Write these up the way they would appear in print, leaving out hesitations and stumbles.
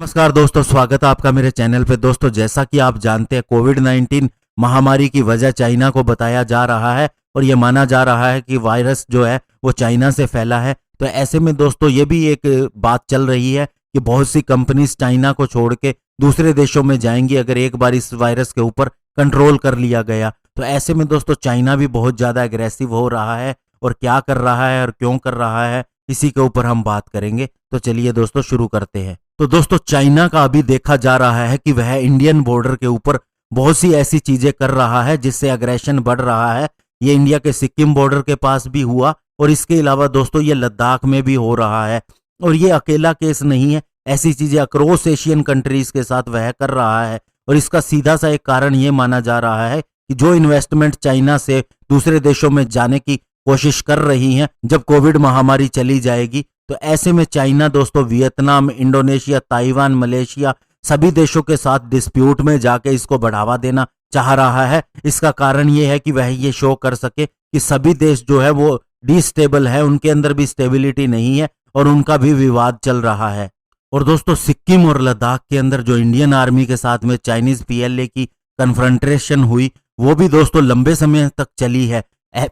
नमस्कार दोस्तों, स्वागत है आपका मेरे चैनल पे। दोस्तों, जैसा कि आप जानते हैं, कोविड-19 महामारी की वजह चाइना को बताया जा रहा है और ये माना जा रहा है कि वायरस जो है वो चाइना से फैला है। तो ऐसे में दोस्तों ये भी एक बात चल रही है कि बहुत सी कंपनीज चाइना को छोड़ के दूसरे देशों में जाएंगी अगर एक बार इस वायरस के ऊपर कंट्रोल कर लिया गया। तो ऐसे में दोस्तों चाइना भी बहुत ज़्यादा एग्रेसिव हो रहा है और क्या कर रहा है और क्यों कर रहा है, इसी के ऊपर हम बात करेंगे। तो चलिए दोस्तों शुरू करते हैं। तो दोस्तों चाइना का अभी देखा जा रहा है कि वह इंडियन बॉर्डर के ऊपर बहुत सी ऐसी चीजें कर रहा है जिससे अग्रेशन बढ़ रहा है। ये इंडिया के सिक्किम बॉर्डर के पास भी हुआ और इसके अलावा दोस्तों ये लद्दाख में भी हो रहा है। और ये अकेला केस नहीं है, ऐसी चीजें अक्रॉस एशियन कंट्रीज के साथ वह कर रहा है। और इसका सीधा सा एक कारण ये माना जा रहा है कि जो इन्वेस्टमेंट चाइना से दूसरे देशों में जाने की कोशिश कर रही हैं, जब कोविड महामारी चली जाएगी तो ऐसे में चाइना दोस्तों वियतनाम, इंडोनेशिया, ताइवान, मलेशिया सभी देशों के साथ डिस्प्यूट में जाके इसको बढ़ावा देना चाह रहा है। इसका कारण ये है कि वह ये शो कर सके कि सभी देश जो है वो डिस्टेबल है, उनके अंदर भी स्टेबिलिटी नहीं है और उनका भी विवाद चल रहा है। और दोस्तों सिक्किम और लद्दाख के अंदर जो इंडियन आर्मी के साथ में चाइनीज PLA की कन्फ्रंटेशन हुई वो भी दोस्तों लंबे समय तक चली है।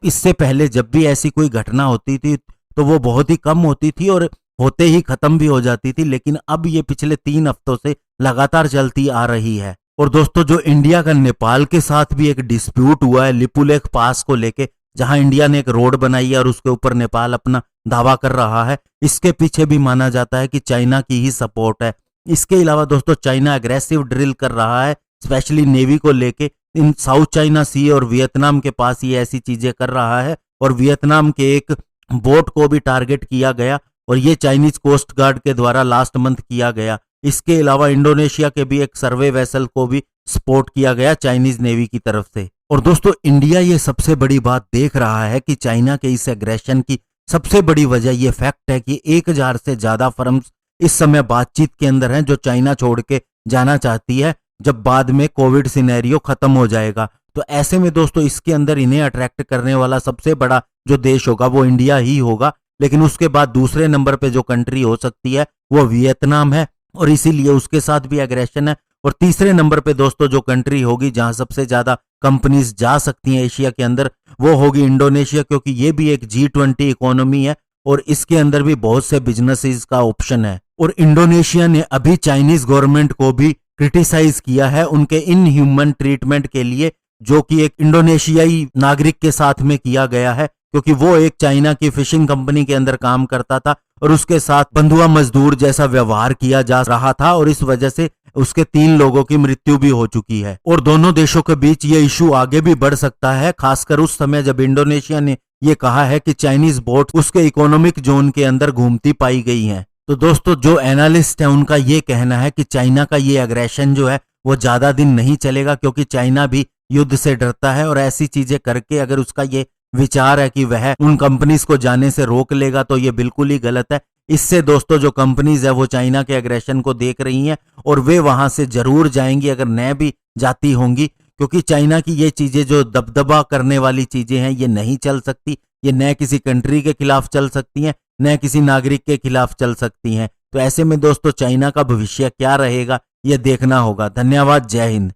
इससे पहले जब भी ऐसी कोई घटना होती थी तो वो बहुत ही कम होती थी और होते ही खत्म भी हो जाती थी, लेकिन अब ये पिछले 3 हफ्तों से लगातार चलती आ रही है। और दोस्तों जो इंडिया का नेपाल के साथ भी एक डिस्प्यूट हुआ है लिपुलेख पास को लेके, जहां इंडिया ने एक रोड बनाई है और उसके ऊपर नेपाल अपना दावा कर रहा है, इसके पीछे भी माना जाता है कि चाइना की ही सपोर्ट है। इसके अलावा दोस्तों चाइना अग्रेसिव ड्रिल कर रहा है, स्पेशली नेवी को लेके। इन साउथ चाइना सी और वियतनाम के पास ये ऐसी चीजें कर रहा है और वियतनाम के एक बोट को भी टारगेट किया गया और ये चाइनीज कोस्ट गार्ड के द्वारा लास्ट मंथ किया गया। इसके अलावा इंडोनेशिया के भी एक सर्वे वेसल को भी सपोर्ट किया गया चाइनीज नेवी की तरफ से। और दोस्तों इंडिया ये सबसे बड़ी बात देख रहा है कि चाइना के इस एग्रेशन की सबसे बड़ी वजह ये फैक्ट है कि 1000 से ज्यादा फर्म्स इस समय बातचीत के अंदर हैं जो चाइना छोड़ के जाना चाहती है जब बाद में कोविड सिनेरियो खत्म हो जाएगा। तो ऐसे में दोस्तों इसके अंदर इन्हें अट्रैक्ट करने वाला सबसे बड़ा जो देश होगा वो इंडिया ही होगा, लेकिन उसके बाद दूसरे नंबर पे जो कंट्री हो सकती है वो वियतनाम है और इसीलिए उसके साथ भी एग्रेशन है। और तीसरे नंबर पे दोस्तों जो कंट्री होगी जहां सबसे ज्यादा कंपनीज जा सकती हैं एशिया के अंदर वो होगी इंडोनेशिया, क्योंकि ये भी एक G20 इकोनॉमी है और इसके अंदर भी बहुत से बिजनेसेस का ऑप्शन है। और इंडोनेशिया ने अभी चाइनीज गवर्नमेंट को भी क्रिटिसाइज किया है उनके इनह्यूमन ट्रीटमेंट के लिए, जो कि एक इंडोनेशियाई नागरिक के साथ में किया गया है, क्योंकि वो एक चाइना की फिशिंग कंपनी के अंदर काम करता था और उसके साथ बंधुआ मजदूर जैसा व्यवहार किया जा रहा था और इस वजह से उसके 3 लोगों की मृत्यु भी हो चुकी है। और दोनों देशों के बीच ये इशू आगे भी बढ़ सकता है, खासकर उस समय जब इंडोनेशिया ने ये कहा है कि चाइनीज बोट उसके इकोनॉमिक जोन के अंदर घूमती पाई गई हैं। तो दोस्तों जो एनालिस्ट है उनका ये कहना है कि चाइना का ये एग्रेशन जो है वो ज्यादा दिन नहीं चलेगा, क्योंकि चाइना भी युद्ध से डरता है और ऐसी चीजें करके अगर उसका ये विचार है कि वह उन कंपनीज को जाने से रोक लेगा तो ये बिल्कुल ही गलत है। इससे दोस्तों जो कंपनीज है वो चाइना के एग्रेशन को देख रही हैं और वे वहां से जरूर जाएंगी अगर न भी जाती होंगी, क्योंकि चाइना की ये चीजें जो दबदबा करने वाली चीजें हैं ये नहीं चल सकती। ये न किसी कंट्री के खिलाफ चल सकती हैं न किसी नागरिक के खिलाफ चल सकती हैं। तो ऐसे में दोस्तों चाइना का भविष्य क्या रहेगा ये देखना होगा। धन्यवाद, जय हिंद।